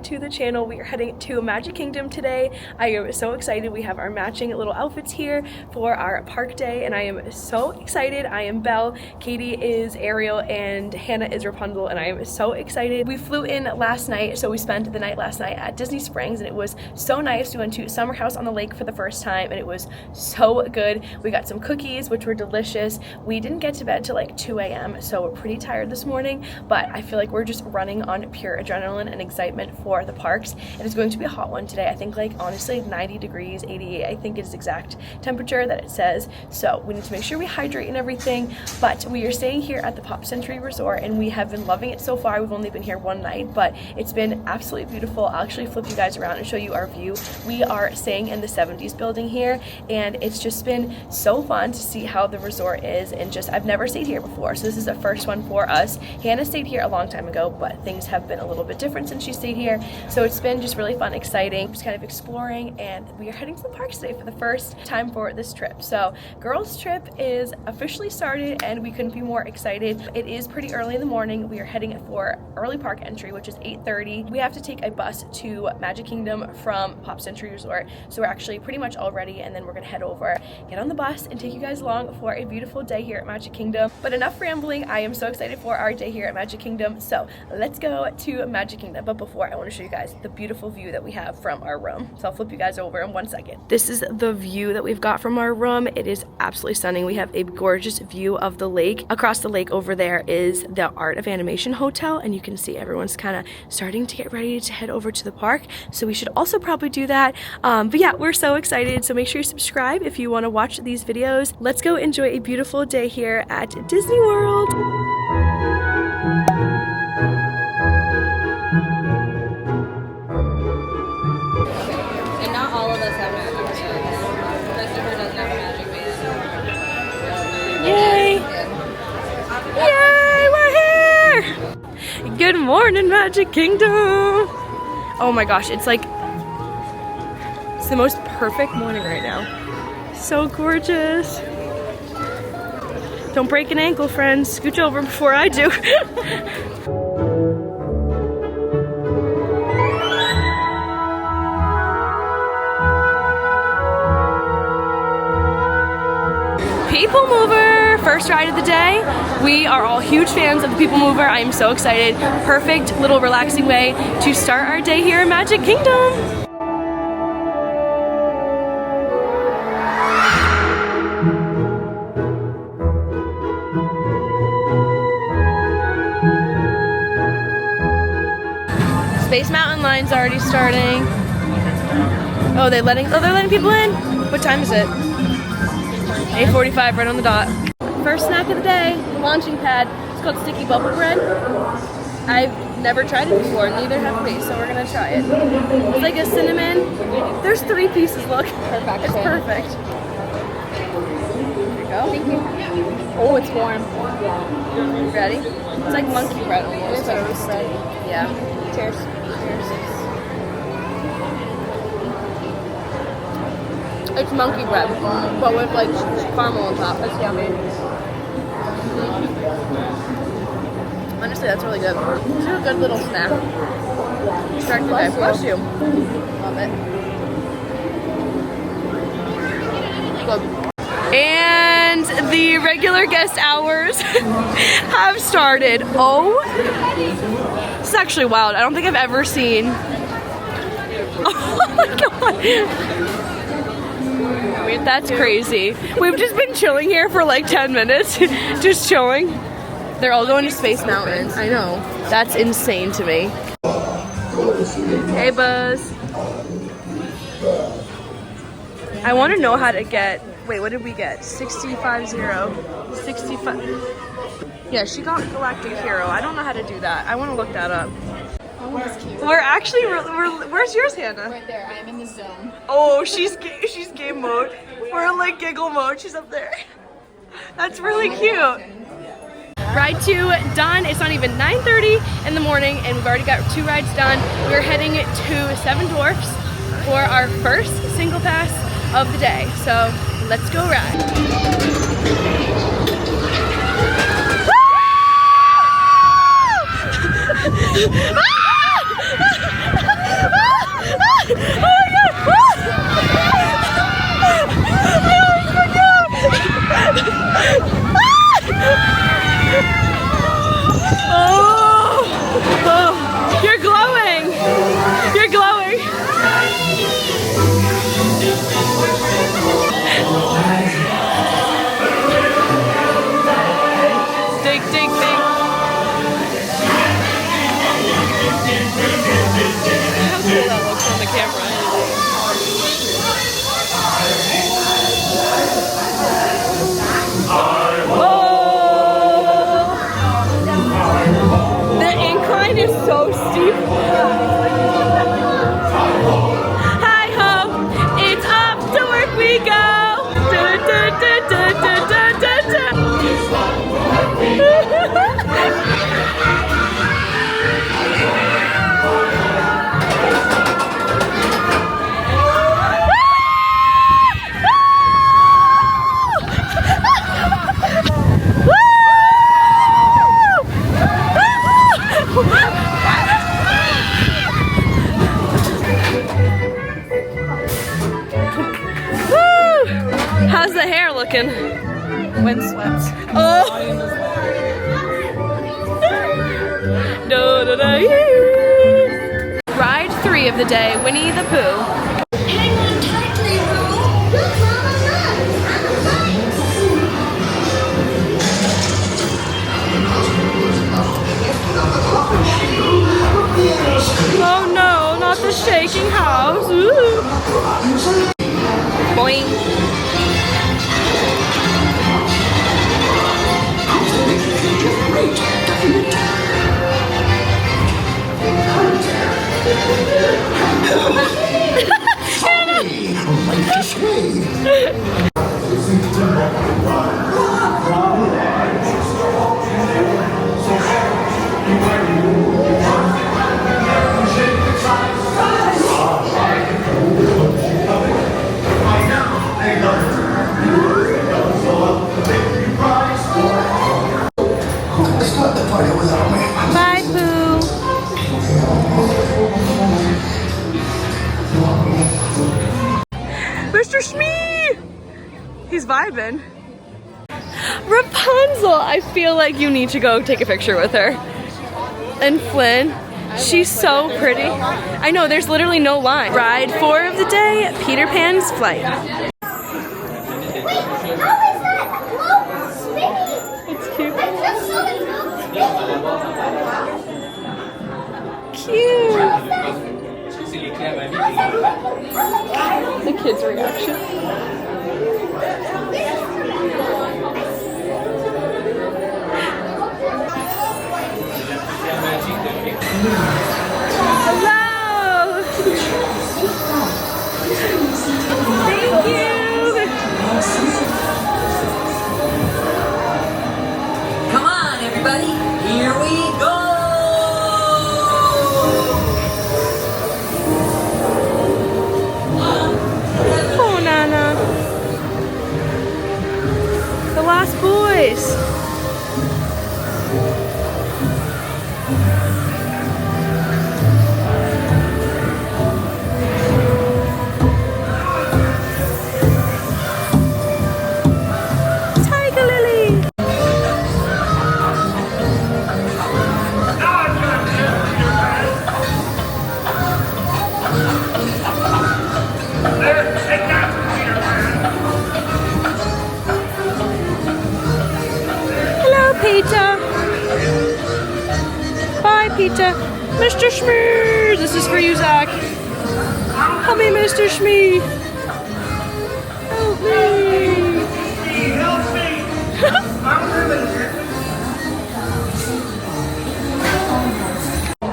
back to the channel. We are heading to Magic Kingdom today. I am so excited. We have our matching little outfits here for our park day and I am so excited. I am Belle, Katie is Ariel, and Hannah is Rapunzel, and I am so excited. We flew in last night, so we spent the night last night at Disney Springs and it was so nice. We went to Summer House on the Lake for the first time and it was so good. We got some cookies which were delicious. We didn't get to bed till like 2 a.m. so we're pretty tired this morning, but I feel like we're just running on pure adrenaline and excitement for the parks. And it's going to be a hot one today. I think like honestly 90 degrees, 88 I think is exact temperature that it says. So we need to make sure we hydrate and everything, but we are staying here at the Pop Century Resort and we have been loving it so far. We've only been here one night, but it's been absolutely beautiful. I'll actually flip you guys around and show you our view. We are staying in the 70s building here and it's just been so fun to see how the resort is, and just I've never stayed here before, so this is the first one for us. Hannah stayed here a long time ago, but things have been a little bit different since she stayed here, so it's been just really fun, exciting, just kind of exploring, and we are heading to the parks today for the first time for this trip. So girls trip is officially started and we couldn't be more excited. It is pretty early in the morning. We are heading for early park entry, which is 8:30. We have to take a bus to Magic Kingdom from Pop Century Resort, so we're actually pretty much all ready, and then we're gonna head over, get on the bus, and take you guys along for a beautiful day here at Magic Kingdom. But enough rambling, I am so excited for our day here at Magic Kingdom, so let's go to Magic Kingdom. But before, I want to show you guys the beautiful view that we have from our room, so I'll flip you guys over in 1 second. This is the view that we've got from our room. It is absolutely stunning. We have a gorgeous view of the lake. Across the lake over there is the Art of Animation Hotel, and you can see everyone's kind of starting to get ready to head over to the park, so we should also probably do that. But yeah, we're so excited, so make sure you subscribe if you want to watch these videos. Let's go enjoy a beautiful day here at Disney World. And not all of us have magic bands. Christopher doesn't have a magic band. Yay! Yay, we're here! Good morning, Magic Kingdom! Oh my gosh, it's like, it's the most perfect morning right now. So gorgeous. Don't break an ankle, friends. Scooch over before I do. People Mover, first ride of the day. We are all huge fans of the People Mover. I am so excited. Perfect little relaxing way to start our day here in Magic Kingdom. Space Mountain line's already starting. Oh, they're letting people in? What time is it? 8:45, right on the dot. First snack of the day, the launching pad. It's called sticky bubble bread. I've never tried it before, neither have we, so we're gonna try it. It's like a cinnamon. There's 3 pieces, look. Perfect. It's perfect. There you go. Thank you. Oh, it's warm. Ready? It's like monkey bread almost. Toast bread. Yeah. Cheers. It's monkey bread, but with like caramel on top. That's yummy. Honestly, that's really good. This is a good little snack. Start the day. Bless you. Love it. Good. And the regular guest hours have started. Oh, this is actually wild. I don't think I've ever seen. Oh my god. That's crazy. We've just been chilling here for like 10 minutes. Just chilling. They're all going to Space Mountain. I know. That's insane to me. Hey, Buzz. I want to know how to get... Wait, what did we get? 65-0. 65... Yeah, she got Galactic Hero. I don't know how to do that. I want to look that up. We're actually, where's yours, Hannah? Right there, I'm in the zone. Oh, she's game mode. We're in like giggle mode. She's up there. That's really cute. Ride 2 done. It's not even 9:30 in the morning and we've already got 2 rides done. We're heading to Seven Dwarfs for our first single pass of the day. So let's go ride. Oh, you're glowing. You're glowing. Dig, dig, dig. How cool that looks on the camera. Is so steep. Hi ho, it's off to work we go. Da, da, da, da, da, da, da, How's the hair looking? Wind sweats. Oh! Ride 3 of the day, Winnie the Pooh. Hang on tightly, Pooh. Look, Mom, I'm Oh no, not the shaking house. Ooh. Boing. Bye, Pooh. Mr. Shmee! He's vibing. Rapunzel! I feel like you need to go take a picture with her. And Flynn, she's so pretty. I know, there's literally no line. Ride 4 of the day, Peter Pan's flight. Wait, how is that glow spinning? It's cute. That's so Cute. The kids' reaction. Hello. Thank you. Come on, everybody. Here we go. Oh, Nana. The Lost Boys. Tiger Lily. Hello, Peter. Bye, Peter. Mr. Shmee. This is for you, Zach. Help me, Mr. Shmee. Help me. Help me! I'm really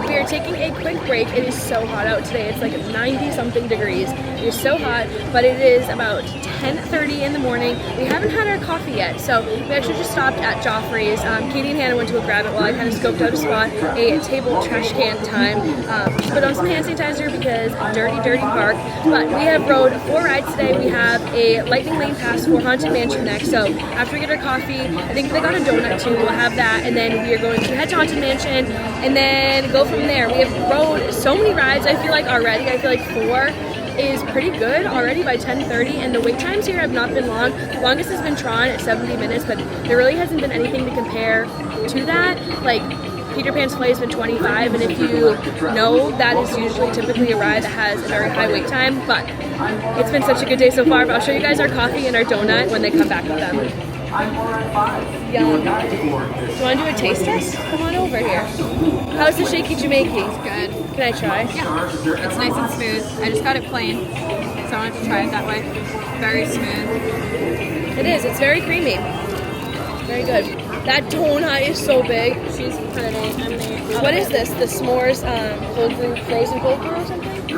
We are taking a quick break. It is so hot out today. It's like 90 something degrees. It is so hot, but it is about 10:30 in the morning. We haven't had our coffee yet, so we actually just stopped at Joffrey's. Katie and Hannah went to go grab it while I kind of scoped out a spot, a table trash can time. Put on some hand sanitizer because dirty, dirty park. But we have rode 4 rides today. We have a lightning lane pass for Haunted Mansion next. So after we get our coffee, I think they got a donut too. We'll have that, and then we are going to head to Haunted Mansion and then go from there. We have rode so many rides. I feel like already. I feel like 4 is pretty good already by 10:30, and the wait times here have not been long. The longest has been Tron at 70 minutes, but there really hasn't been anything to compare to that. Like Peter Pan's Play has been 25, and if you know, that is usually typically a ride that has a very high wait time, but it's been such a good day so far. But I'll show you guys our coffee and our donut when they come back with them. Yum. Do you want to do a taste test? Come on over here. How's the shaky Jamaican? It's good. Can I try? Yeah. It's nice and smooth. I just got it plain, so I wanted to try it that way. Very smooth. It is. It's very creamy. Very good. That donut is so big. She's pretty. What is this? The s'mores cold brew, frozen cold brew or something?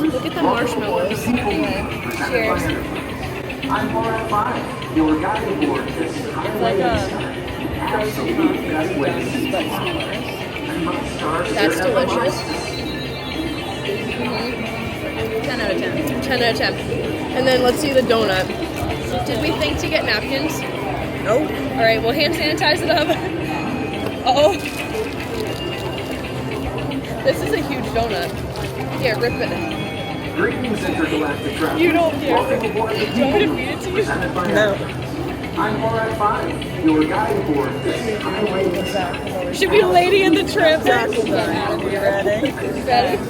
Look at the marshmallows. Cheers. I'm more at 5. Your guide aboard this It's like a frozen coffee but s'mores. That's delicious. 10 out of 10. 10 out of 10. And then let's see the donut. Did we think to get napkins? Nope. All right, we'll hand sanitize it up. Oh. This is a huge donut. Here, rip it. Greetings, intergalactic travelers. You don't care. Welcome aboard the Do you want me to feed it to you? No. I'm more at 5. Your guide aboard this highway. Should be lady in the trip. Ready? Ready?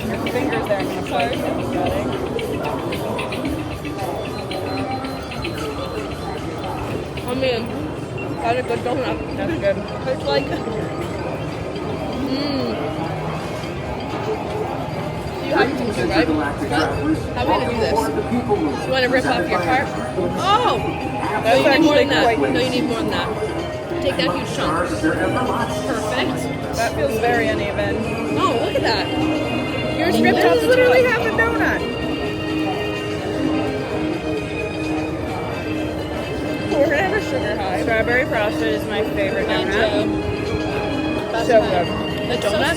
Your fingers there. I'm sorry. Ready? I mean, that's a good donut. That's good. It's like, You have to do it, right? How are we gonna do this? You want to rip off your part? Oh! No, you need more than that. No, you need more than that. Take that huge chunk. Perfect. That feels very uneven. Oh, look at that. Yours ripped off the literally top. half a donut. We're gonna have a sugar high. Strawberry frosted is my favorite donut. So good. The donut?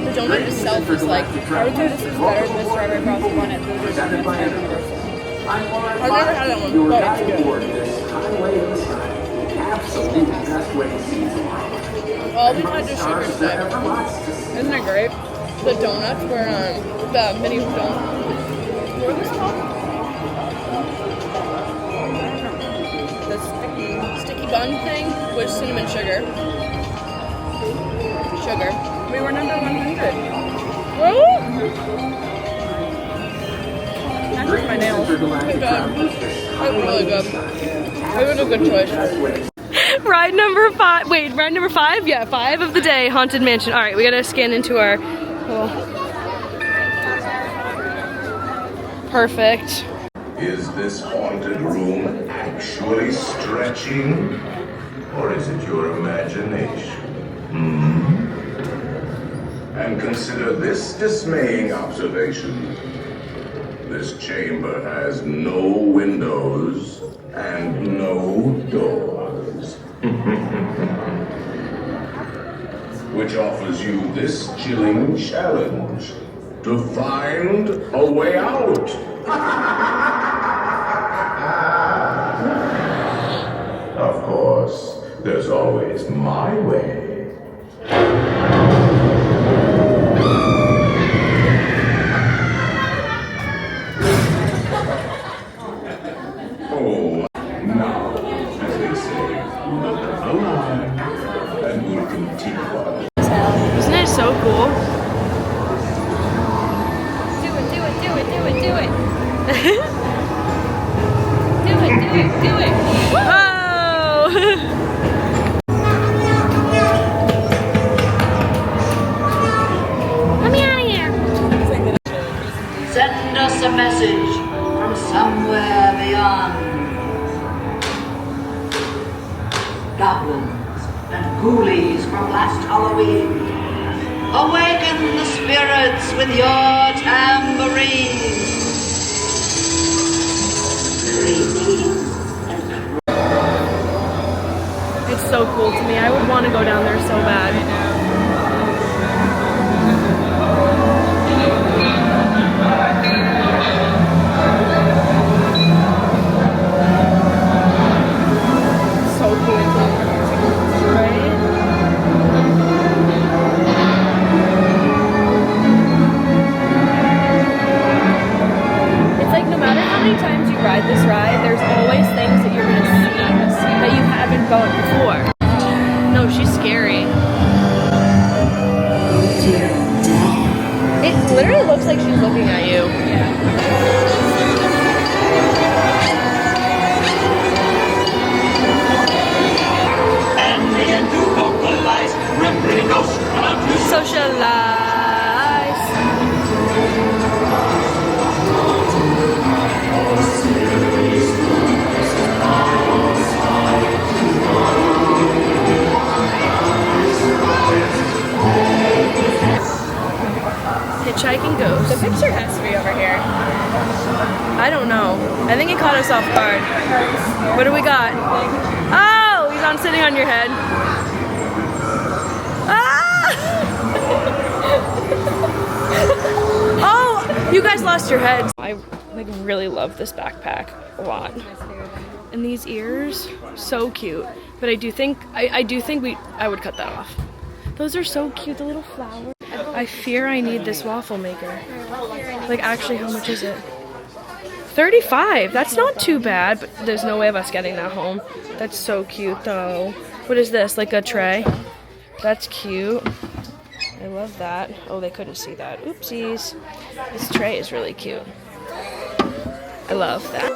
The donut itself is like, I would say this is better than the strawberry frosted one at Food Presented by Universal. I'm more at 5. I've never had that one, Your but guide it's good. aboard this highway of the sky. Absolute best way to see tomorrow. all we had to sugar today. Isn't it great? The donuts were the mini donuts. What are these called? The Sticky bun thing with cinnamon sugar. Sugar. We were number 100. Really? That hurt my nails. Good job. That's really good. It was a good choice. Ride number 5. Wait, ride number 5? Yeah, 5 of the day, Haunted Mansion. All right, we gotta scan into our little... Perfect. Is this haunted room actually stretching? Or is it your imagination? And consider this dismaying observation. This chamber has no windows and no doors. Which offers you this chilling challenge to find a way out. Of course, there's always my way. Oh, now, as they say, look alive, and we'll continue on. Isn't it so cool? Do it, do it, do it, do it, do it. Do it, do it, do it. Whoa! Let me out of here. Send us a message from somewhere beyond. Goblins and ghoulies from last Halloween. Awaken the spirits with your tambourine. It's so cool to me. I would want to go down there so bad. going before. No, she's scary. It literally looks like she's looking at you. Socialize. Hitchhiking ghost. The picture has to be over here. I don't know. I think it caught us off guard. What do we got? Oh, he's on sitting on your head. Ah! Oh, you guys lost your heads. I like really love this backpack a lot. And these ears, so cute. But I do think I would cut that off. Those are so cute, the little flowers. I fear I need this waffle maker. Like, actually, how much is it? $35. That's not too bad, but there's no way of us getting that home. That's so cute, though. What is this? Like a tray? That's cute. I love that. Oh, they couldn't see that. Oopsies. This tray is really cute. I love that.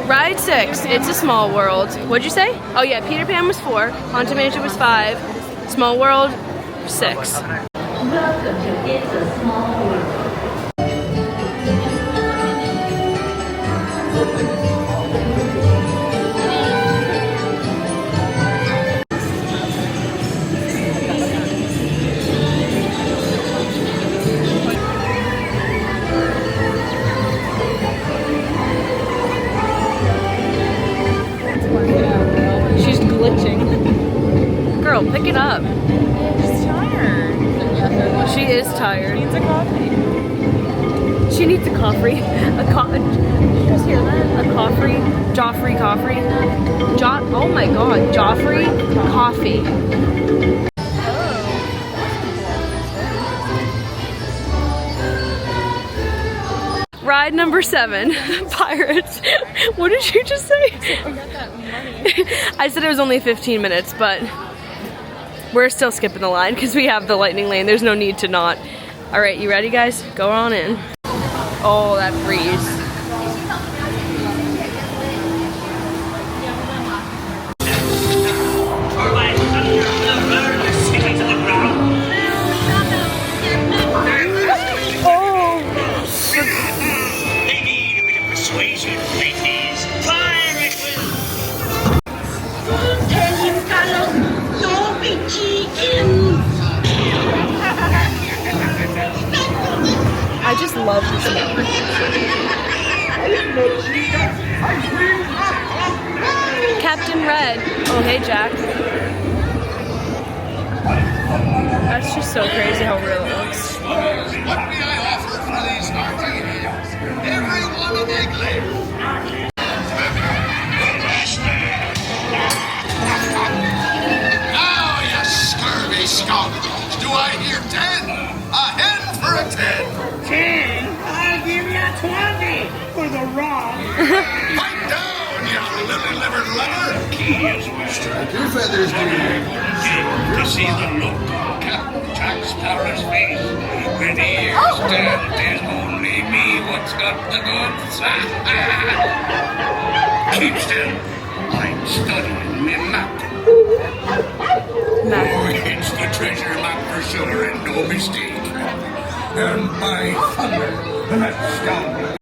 Ride 6, It's a Small World. What'd you say? Oh yeah, Peter Pan was 4, Haunted Mansion was 5, Small World 6. Welcome to It's a Small World. She's glitching. Girl, pick it up. She's tired. She is tired. She needs a coffee. She needs a coffee. Did you just hear that? A coffee. Joffrey coffee. Oh my god. Joffrey coffee. Ride number 7, Pirates. What did you just say? I got that money. I said it was only 15 minutes, but we're still skipping the line because we have the lightning lane. There's no need to not. All right, you ready, guys? Go on in. Oh, that breeze. I just love this movie. Captain Red. Oh, hey, Jack. That's just so crazy how real it looks. What may I offer for these hearty meals? Every one of my glares. Now, you scurvy scoundrels, do I hear 10? A hen for a 10. 10? I'll give you 20 for the raw. Pipe down, you lily-livered lugger. Strike your feathers, dude. To see the look on Captain Jack Sparrow's face when he hears that there's only me what's got the goods. Keep still. I'm studying me map. Oh, it's the treasure map for sure and no mistake. And by thunder, that's down.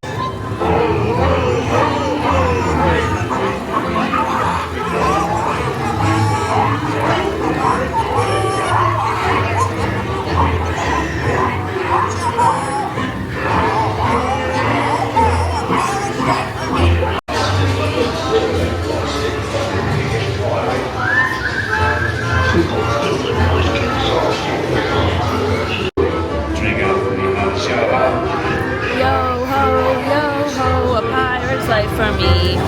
For me.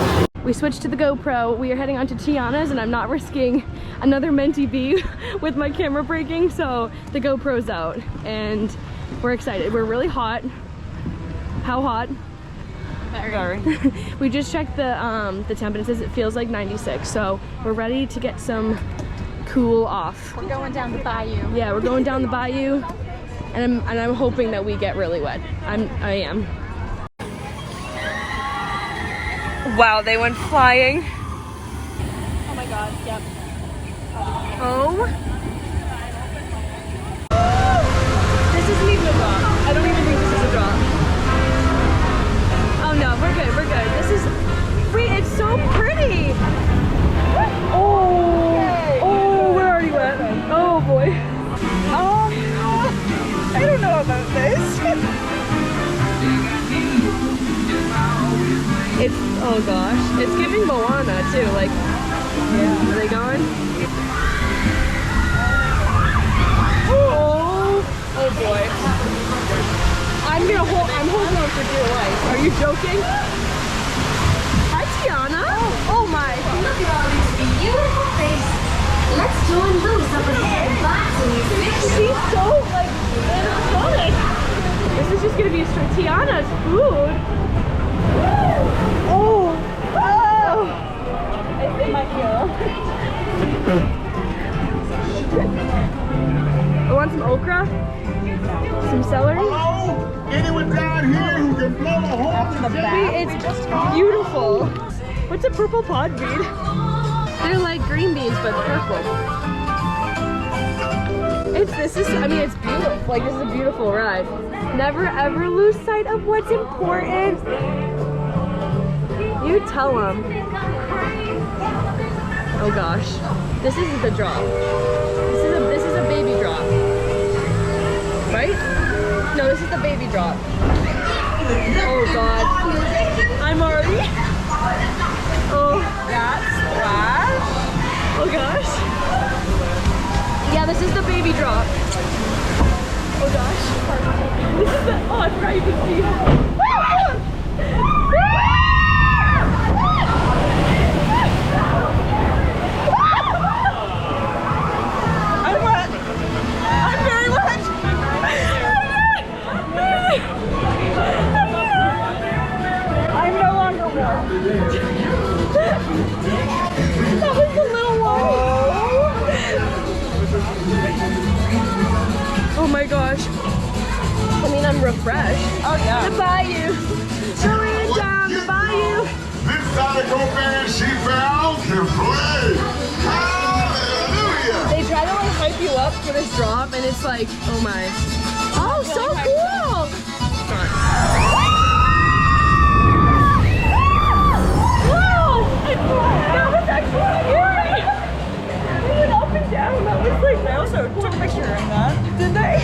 We switched to the GoPro. We are heading on to Tiana's and I'm not risking another Menti bee with my camera breaking, so the GoPro's out and we're excited. We're really hot. How hot? Very. We just checked the temp and it says it feels like 96, so we're ready to get some cool off. We're going down the bayou. Yeah, we're going down the bayou, and I'm hoping that we get really wet. I am. Wow, they went flying. Oh my god, yep. Oh. This isn't even a drop. I don't even think this is a drop. Oh no, we're good, we're good. This is, wait, it's so pretty. Oh, oh, we're already wet. Oh boy. I don't know about this. It's, oh gosh, it's giving Moana too, like, yeah. Are they going? Oh boy. I'm holding on for dear life. Are you joking? Hi, Tiana. Oh my. Look at all these beautiful faces. Let's join loose up ahead and buy some new fish. She's so, like, animatronic. This is just gonna be straight Tiana's food. Oh. Oh. It's in my heel. I want some okra, some celery. Hello? Anyone down here who can blow a hole in the back? It's just beautiful. What's a purple pod bean? They're like green beans, but purple. It's beautiful. Like, this is a beautiful ride. Never ever lose sight of what's important. You tell them. Oh gosh, this isn't the drop. This is a baby drop, right? No, this is the baby drop. Oh god, I'm already. Oh, that's splash. Oh gosh. Yeah, this is the baby drop. Oh gosh. This is the. Oh, I forgot you can see. That was the little one. Oh my gosh. I mean, I'm refreshed. Oh yeah. The bayou. Going down the bayou. This Zydeco band she found can play. Hallelujah! They try to like hype you up for this drop, and it's like, oh my. Oh, so cool! That was actually scary! We went up and down, that was like... I also took a picture in that. Did they?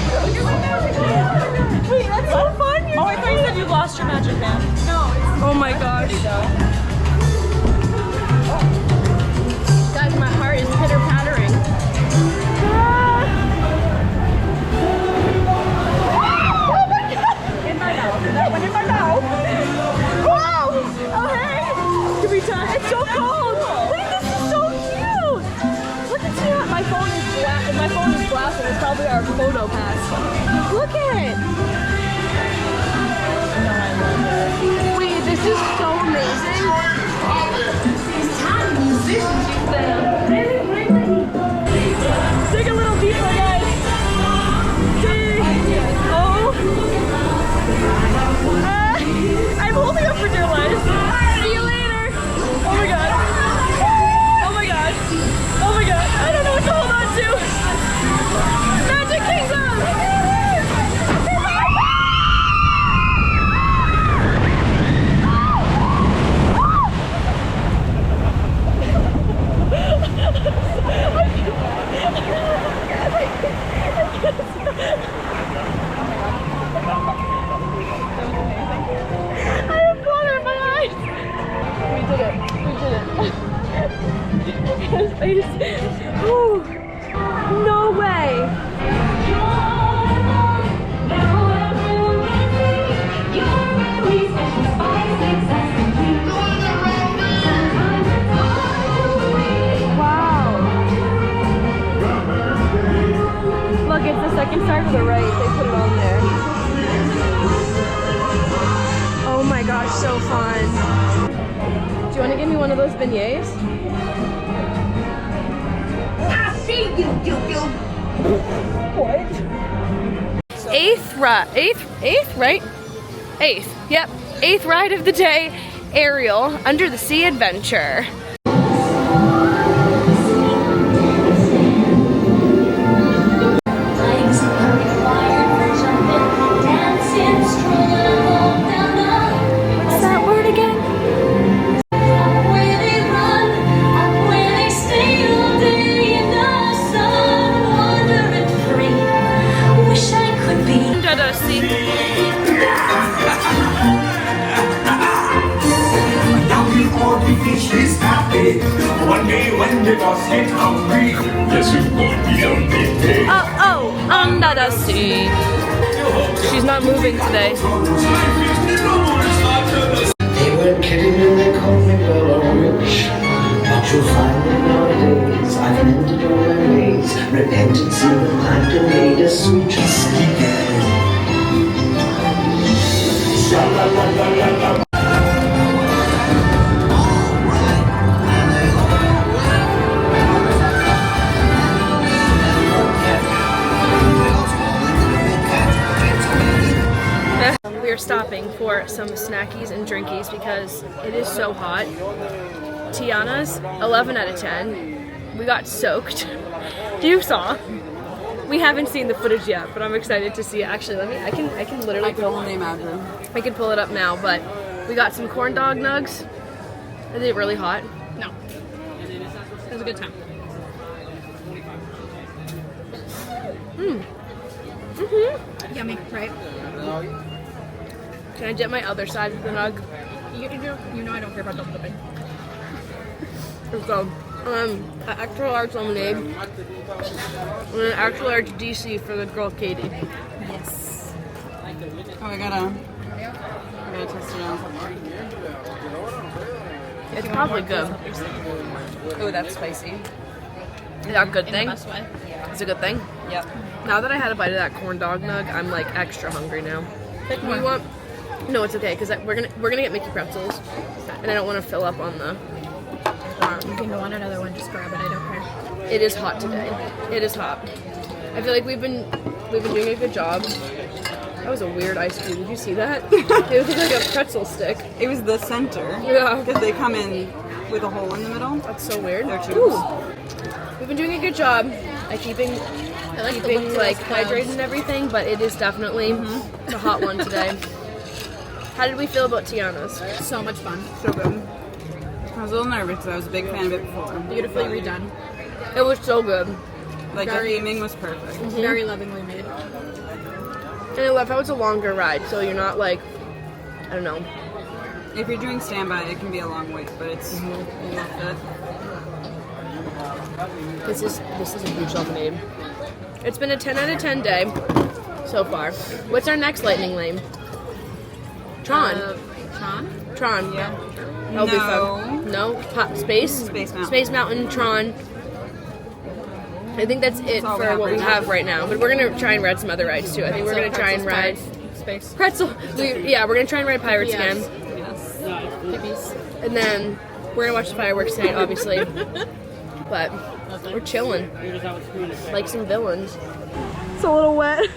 Wait, that's so fun! Oh, I thought you said you lost your magic band. No. Oh my gosh. Guys, my heart is pitter-pattering. Oh my god! In my mouth. That went in my mouth. Whoa! Oh hey! Can we touch? It's so cold! Wait, this is so cute! Look at that! My phone is blasting. It's probably our photo pass. Look at it! Wait, this is so amazing. fun. Do you want to give me one of those beignets? I see you. What? Eighth, right? Eighth, yep. Eighth ride of the day, Ariel, Under the Sea Adventure. What's that word again? Under the sea. One day when the boss get hungry, yes, you will be on the day. Oh, under the sea. She's not moving today. They were kidding when they called me Bella Witch. But you'll find that nowadays I've mended all my ways, repented, seen the plant and made a sweet whiskey girl. Sha-la-la-la-la-la. We are stopping for some snackies and drinkies because it is so hot. Tiana's 11 out of 10. We got soaked. You saw. We haven't seen the footage yet, but I'm excited to see it. Actually, I can literally I can only imagine. I can pull it up now, but we got some corn dog nugs. Is it really hot? No. It was a good time. Yummy, right? Can I dip my other side of the nug? You know I don't care about double dipping. Let's go. An extra large lemonade and an extra large DC for the girl Katie. Yes. Oh, I gotta test it out. It's probably good. Oh, that's spicy. Is that a good thing? In the best way. It's a good thing? Yep. Now that I had a bite of that corn dog nug, I'm like extra hungry now. Pick We one. want. No, it's okay because we're gonna get Mickey pretzels, and I don't want to fill up on the. If you want another one, just grab it. I don't care. It is hot today. It is hot. I feel like we've been doing a good job. That was a weird ice cube. Did you see that? It was like a pretzel stick. It was the center. Yeah. Because they come in with a hole in the middle. That's so weird. They're tubes. Ooh. We've been doing a good job at keeping like hydrated and everything, but it is definitely a hot one today. How did we feel about Tiana's? So much fun. So good. I was a little nervous because I was a big fan of it before. Beautifully redone. It was so good. Like the theming was perfect. Very lovingly made. And I love how it's a longer ride, so you're not like, I don't know. If you're doing standby, it can be a long wait, but it's worth it. This is a huge lemonade. It's been a 10 out of 10 day so far. What's our next lightning lane? Tron. Tron. Yeah. That'll be fun. No? Space Mountain. Space Mountain, Tron. I think that's it for what we have right now. But we're going to try and ride some other rides too. I think we're going to try and ride Space. Pretzel. Yeah, we're going to try and ride Pirates again. Yes. Hippies. And then we're going to watch the fireworks tonight, obviously. But we're chilling. Like some villains. It's a little wet.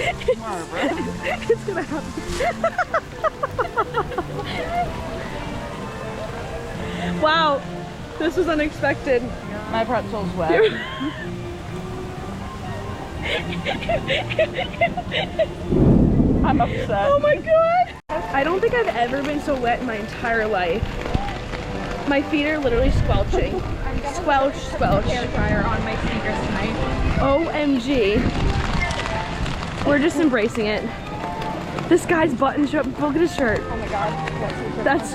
It's gonna happen. Wow, this was unexpected. My pretzel's wet. I'm upset. Oh my god! I don't think I've ever been so wet in my entire life. My feet are literally squelching. Squelch. Hair dryer on my sneakers tonight. OMG. We're just embracing it. This guy's button shirt. Look at his shirt. Oh my god. That's.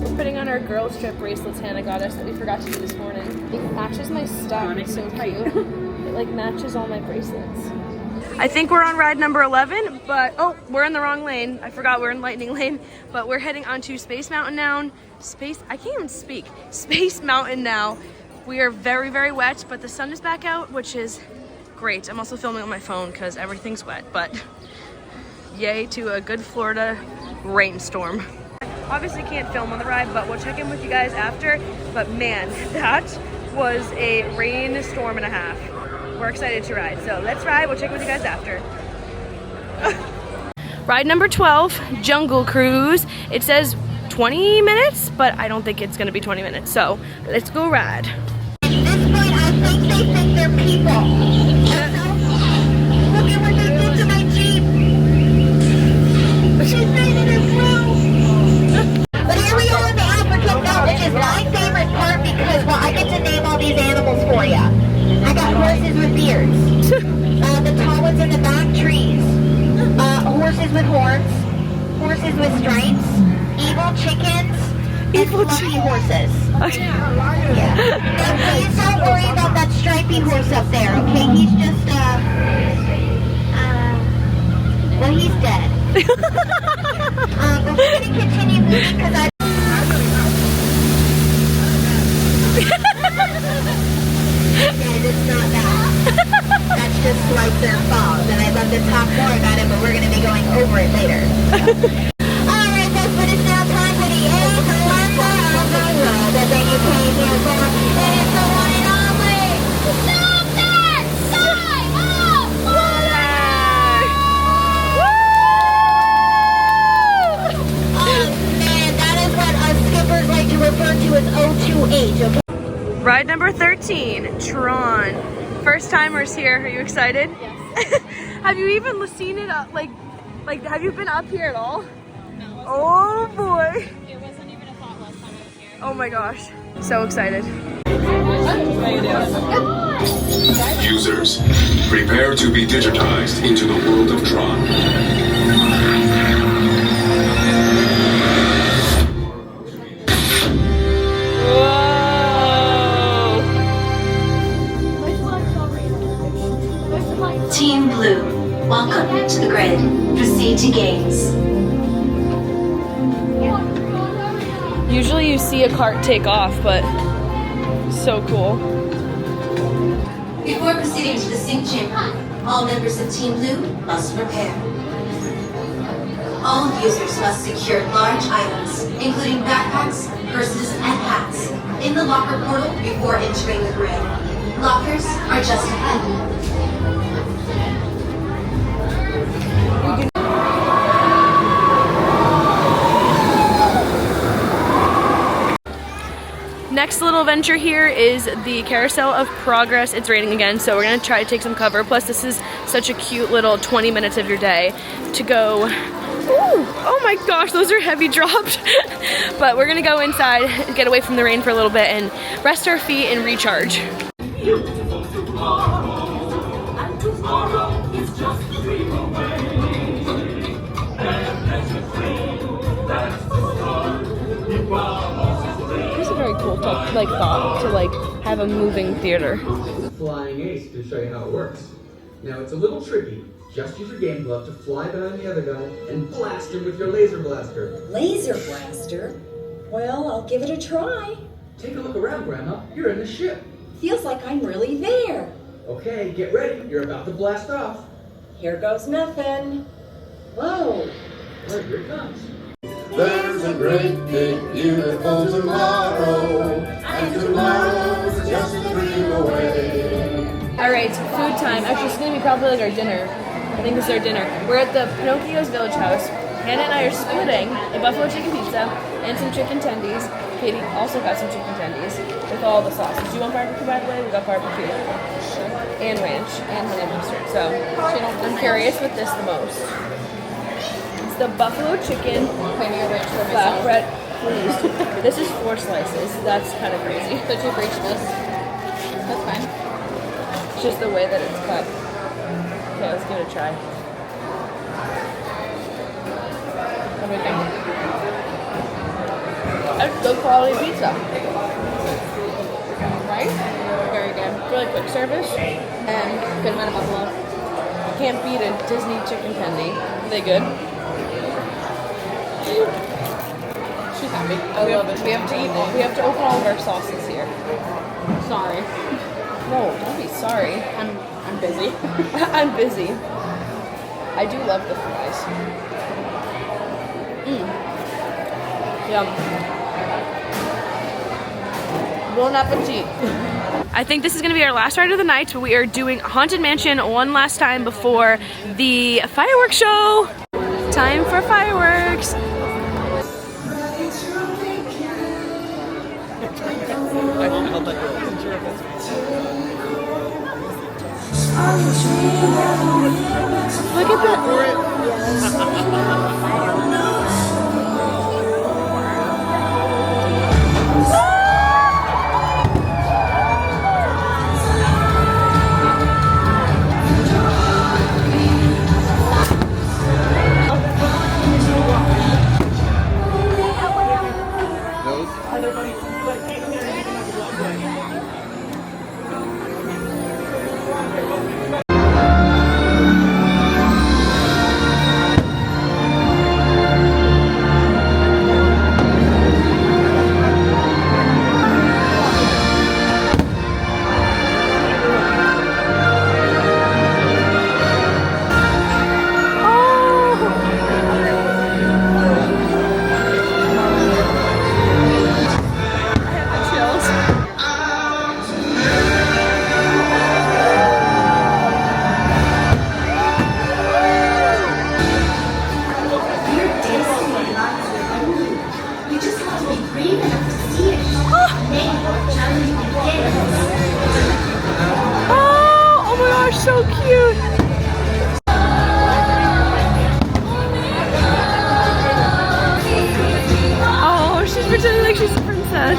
We're putting on our girls trip bracelets Hannah got us that we forgot to do this morning. It matches my stuff. It's so cute. It like matches all my bracelets. I think we're on ride number 11, but oh, we're in the wrong lane. I forgot we're in Lightning Lane, but we're heading onto Space Mountain now. I can't even speak. Space Mountain now. We are very, very wet, but the sun is back out, which is great. I'm also filming on my phone because everything's wet, but yay to a good Florida rainstorm. Obviously can't film on the ride, but we'll check in with you guys after. But man, that was a rainstorm and a half. We're excited to ride, so let's ride. We'll check with you guys after. Ride number 12, Jungle Cruise. It says 20 minutes, but I don't think it's gonna be 20 minutes, so let's go ride. At this point, I think they think they're people. Look at what they did to my Jeep. She's made it a through. But here we are in the African Belt, which is my favorite part because, well, I get to name all these animals for you. I got horses with beards. The tall ones in the back, trees. Horses with horns. Horses with stripes. Evil chickens. And fluffy horses. Okay. Yeah. And please don't worry about that stripy horse up there, okay? He's just, well, he's dead. But we're going to continue moving because I... And it's not that. That's just like their fault. And I'd love to talk more about it, but we're going to be going over it later. Alright, folks, but it's now time for the eighth wonder of the world that then you came here for. And it's the one and only Super Sky of Water! Oh man, that is what us skippers like to refer to as O2H, okay? Ride number 13, Tron. First timers here. Are you excited? Yes. Have you even seen it up? Like, have you been up here at all? No. Oh boy. It wasn't even a thought last time I was here. Oh my gosh. So excited. Users, prepare to be digitized into the world of Tron. Team Blue, welcome to the grid. Proceed to games. Usually you see a cart take off, but so cool. Before proceeding to the sync chamber, all members of Team Blue must prepare. All users must secure large items, including backpacks, purses, and hats, in the locker portal before entering the grid. Lockers are just ahead. Next little venture here is the Carousel of Progress. It's raining again, so we're gonna try to take some cover. Plus, this is such a cute little 20 minutes of your day to go. Ooh, oh my gosh, those are heavy dropped. But we're gonna go inside and get away from the rain for a little bit and rest our feet and recharge. Beautiful tomorrow, and tomorrow is just a dream away. And as you dream, that's the start. You are It's a very cool thought to have a moving theater. Flying ace to show you how it works. Now it's a little tricky. Just use your game glove to fly behind the other guy and blast him with your laser blaster. Laser blaster? Well, I'll give it a try. Take a look around, Grandma. You're in the ship. Feels like I'm really there. Okay, get ready. You're about to blast off. Here goes nothing. Whoa. Well, here it comes. There's a great big beautiful tomorrow, and tomorrow's just a dream away. Alright, so food time. Actually, it's gonna be probably like our dinner. I think this is our dinner. We're at the Pinocchio's Village House. Hannah and I are splitting a buffalo chicken pizza and some chicken tendies. Katie also got some chicken tendies with all the sauces. Do you want barbecue, by the way? We got barbecue. And ranch and honey mustard. So I'm curious with this the most. It's the buffalo chicken flatbread. This is 4 slices. That's kind of crazy. So 2 for each of us. That's fine. It's just the way that it's cut. Okay, let's give it a try. What do we think? That's good quality pizza. Right? Very good. Really quick service and good amount of buffalo. can't beat a Disney chicken tendy. Are they good? She's happy. I love it. We have to eat. We have to open all of our sauces here. Sorry. No, don't be sorry. I'm busy. I'm busy. I do love the fries. Yum. Bon appetit. I think this is going to be our last ride of the night, but we are doing Haunted Mansion one last time before the fireworks show. Time for fireworks. Look at that. So cute. Oh, she's pretending like she's a princess.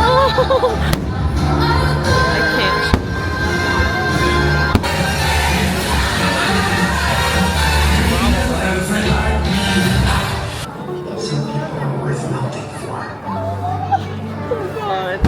Oh, I can't. Some people are worth melting for. Oh God.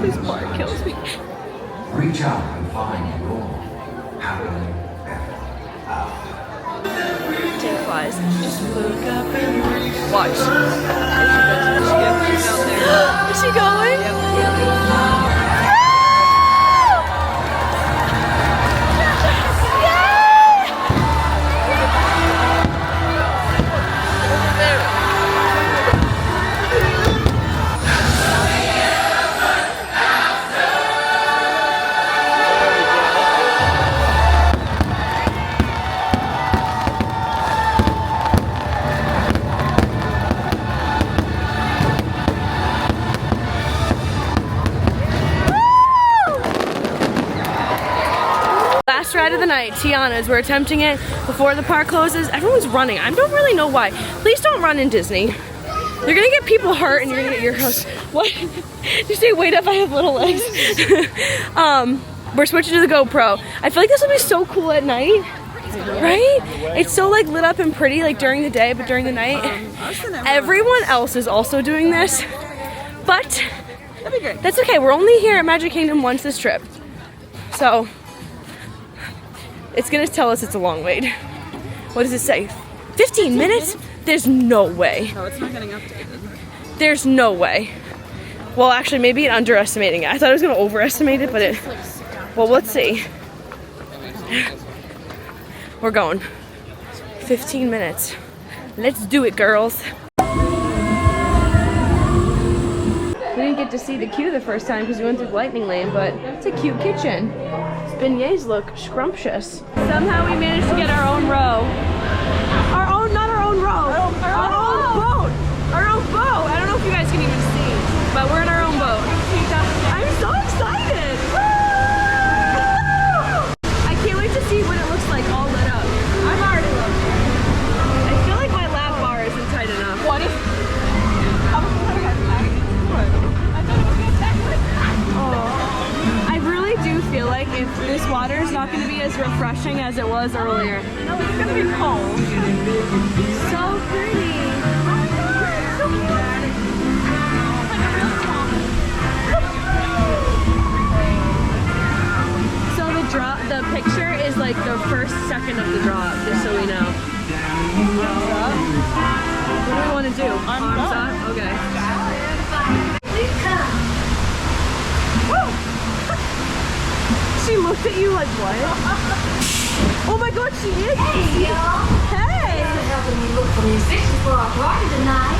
This part kills me. Reach out and find your happily ever after. Take flies. Just look up and watch. Is she going? ride of the night, Tiana's. We're attempting it before the park closes. Everyone's running. I don't really know why. Please don't run in Disney. You're gonna get people hurt and you're gonna get your house. What? You say, wait up, I have little legs. We're switching to the GoPro. I feel like this will be so cool at night. Right? It's so like lit up and pretty like during the day, but during the night, everyone else is also doing this. But that's okay. We're only here at Magic Kingdom once this trip. So it's gonna tell us it's a long wait. What does it say? 15 minutes? There's no way. No, it's not getting updated. There's no way. Well, actually, maybe it's underestimating it. I thought I was gonna overestimate it, but it. Well, let's see. We're going. 15 minutes. Let's do it, girls. We didn't get to see the queue the first time because we went through the lightning lane, but it's a cute kitchen. These beignets look scrumptious. Somehow we managed to get our own row. Not our own row. Our own boat. Our own boat. I don't know if you guys can even see, but we're in our own boat. I'm so excited. I can't wait to see what it looks like all lit up. I'm already loving it. I feel like my lap bar isn't tight enough. What is? I really do feel like if this water is not going to be as refreshing as it was earlier. No, it's going to be cold. So pretty. So the picture is like the first second of the drop, just so we know. What do we want to do? Arms up? Okay. She looked at you like, what? Oh my god, she is! Hey, y'all! Hey! Thanks for helping me look for musicians for our party tonight.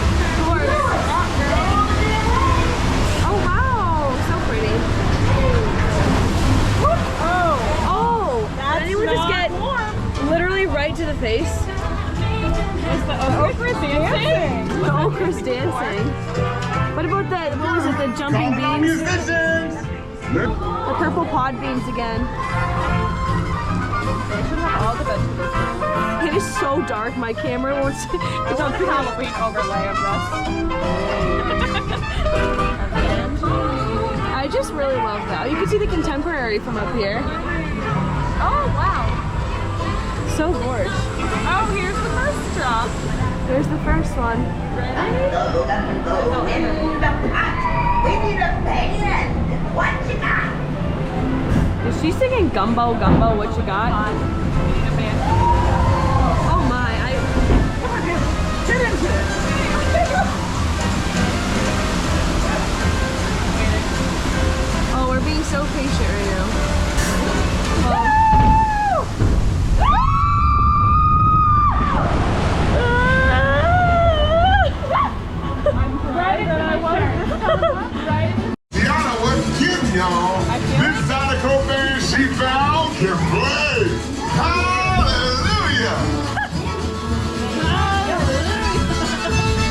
Oh wow! So pretty. Oh! Did anyone just get literally right to the face? The okra dancing. The okra's dancing. What about the, what was it, the jumping beans? The purple pod beans again. They should have all the vegetables. It is so dark, my camera won't see. It's on the Halloween overlay of this. I just really love that. You can see the contemporary from up here. Oh, wow. So gorgeous. Oh, here's the first drop. There's the first one. We need a band. What you got? Is she singing Gumbo Gumbo, what you got? Oh my, Get into it. Oh, we're being so patient right now. Tiana, what's getting y'all? This Zydeco band she found can play. Hallelujah!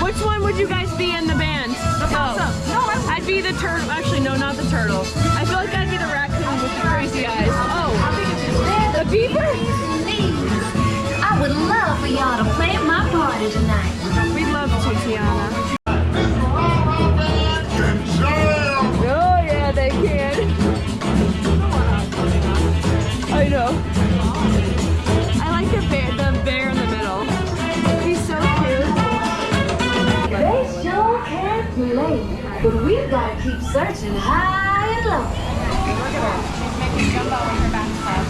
Which one would you guys be in the band? I'd be the turtle. Actually, no, not the turtle. I feel like I'd be the raccoon with the crazy eyes. Oh, the beaver? I would love for y'all to play at my party tonight. We'd love to, Tiana. Oh yeah, they can. I know. I like the bear in the middle. He's so cute. They sure can play, but we've got to keep searching high and low.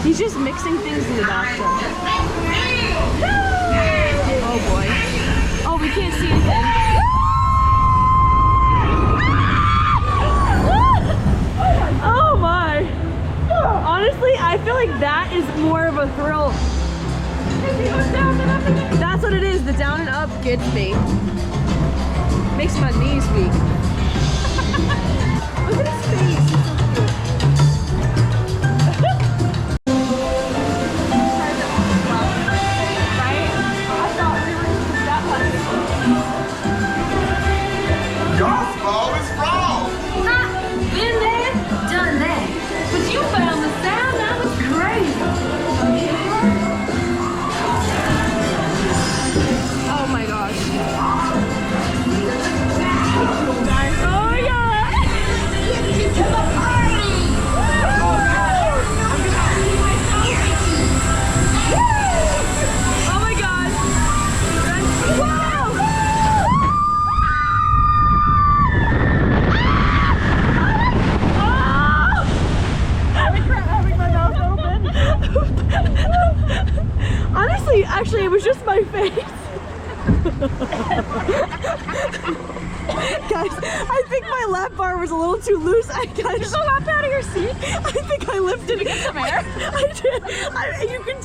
He's just mixing things in the bathtub. Oh boy. Oh, we can't see anything. Oh my. Honestly, I feel like that is more of a thrill. That's what it is. The down and up gets me. Makes my knees weak. Look at his face. Gospel is wrong! Ha! Been there, done that. But you found the sound that was crazy. Guys, I think my lap bar was a little too loose. I got you so hopped out of your seat. I think I lifted it. Did you get some air? I did. You can.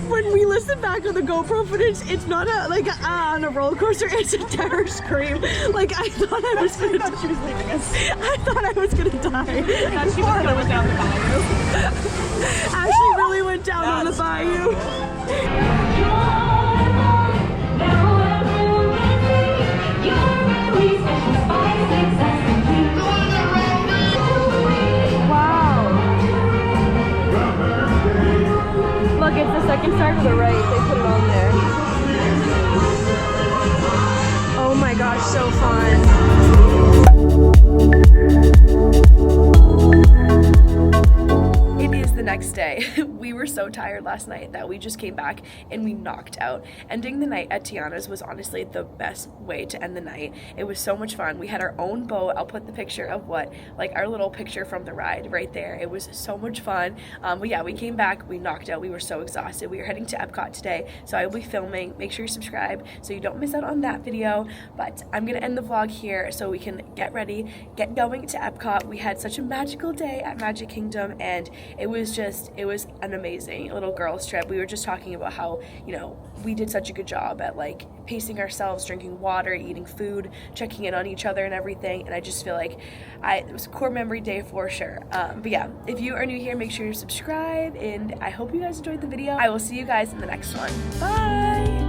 When we listen back on the GoPro footage, it's not on a roller coaster. It's a terror scream. Like I thought I was gonna. She was leaving us. I thought I was gonna die. That's she was going down the bayou. Ashley really went down on the bayou. Look, it's the second star to the right. They put it on there. Oh my gosh, so fun. It is the next day. We were so tired last night that we just came back and we knocked out. Ending the night at Tiana's was honestly the best way to end the night. It was so much fun. We had our own boat. I'll put the picture of our little picture from the ride right there. It was so much fun. But yeah, we came back, we knocked out. We were so exhausted. We are heading to Epcot today, so I will be filming. Make sure you subscribe so you don't miss out on that video. But I'm gonna end the vlog here so we can get ready, get going to Epcot. We had such a magical day at Magic Kingdom, and it was an amazing little girls trip. We were just talking about how, we did such a good job at pacing ourselves, drinking water, eating food, checking in on each other and everything, and I just feel like it was a core memory day for sure. But yeah, if you are new here, make sure you subscribe, and I hope you guys enjoyed the video. I will see you guys in the next one. Bye!